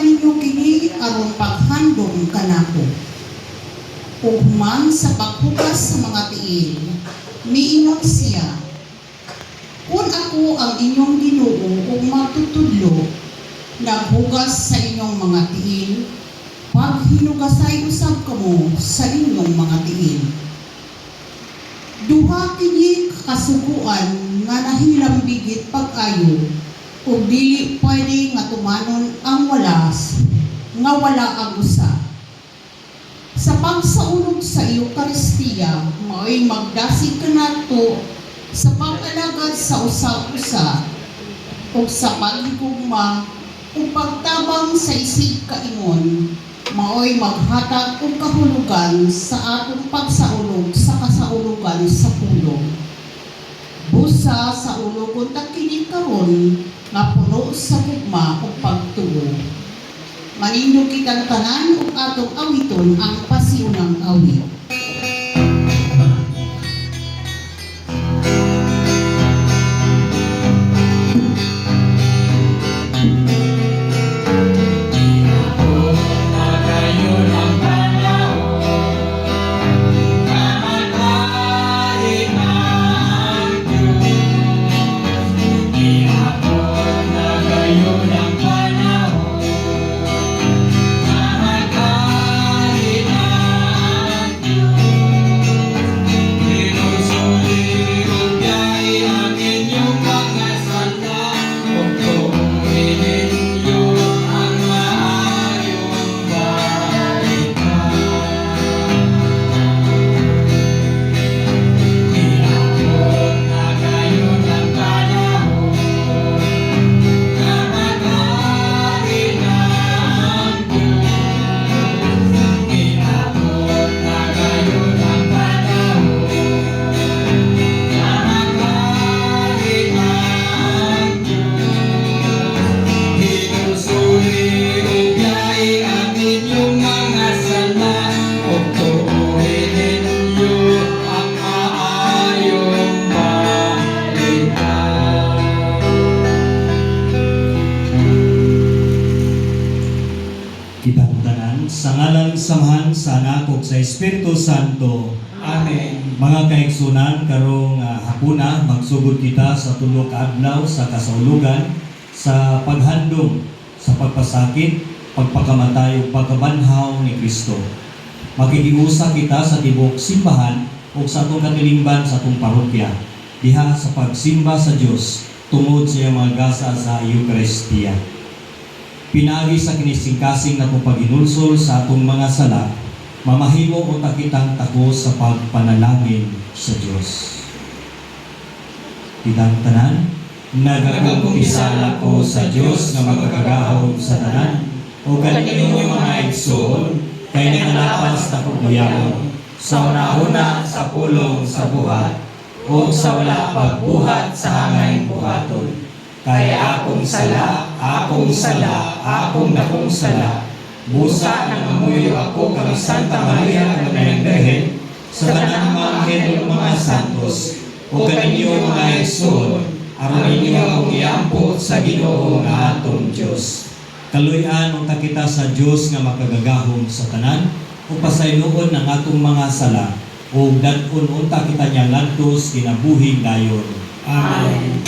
ninyo kini aron paghandom kanako. Ug human sa paghugas sa mga tiil, miingon siya, kung ako ang inyong Ginoo ug matutudlo, naghugas sa inyong mga tiil, paghinugasay usab kamo sa inyong mga tiil. Duha kini kasuguan nga nahilambigit pag-ayo, ug dili pwede nga tumanon ang walas nga wala ang usa. Sa pagsaulog sa Eucharistia, mao'y magdasig kanato sa pag-alagad sa usa-usa ug sa paghigugma ug pagtabang sa isig kaingon, mao'y maghatag og kahulugan sa atong pagsaulog sa kasaulugan sa pulong. Busa sa ulogon ta kini karon nga puno sa gugma ug pagtuo. Manindog kitang tanan ug atong awiton ang pasiyonang awit. Kitang tanan sa ngalan samahan sa anak ug sa Espiritu Santo. Amen. Mga kaigsunan, karong hapuna magsugod kita sa tulo ka adlaw sa kasaulugan sa paghandom sa pagpasakit, pagpakamatay ug pagkabanhaw ni Kristo. Makikiusa kita sa tibok simbahan ug sa atong katilingban sa atong parokya diha sa pagsimba sa Dios tungod sa iyang mga gasa sa Eucharistia. Pinagi sa kinisingkasing na kung paghinulsol sa atong mga sala, mamahimo o takitang tako sa pagpanalangin sa Diyos. Kitang tanan, nagakumpisala ko sa Diyos nga magkagahom sa tanan, o kaninyong mga igsoon, kay nakalapas na kuguyamon, sa una-una sa pulong sa buhat, o sa wala pagbuhat sa hangay buhaton. Kaya akong sala, akong dakong sala. Busa na ngamuyo ako kang Santa Maria ng Birhen, sa tanang mga anghel ng mga santos, o kaninyo mga igsoon, aron ninyo akong iampo sa Ginoo nga atong Dios. Kaluy-an unta kita sa Dios nga makagagahom sa tanan, o pasayloon ang atong mga sala, o dadon unta kita niya ngadtos kinabuhing dayon. Amen.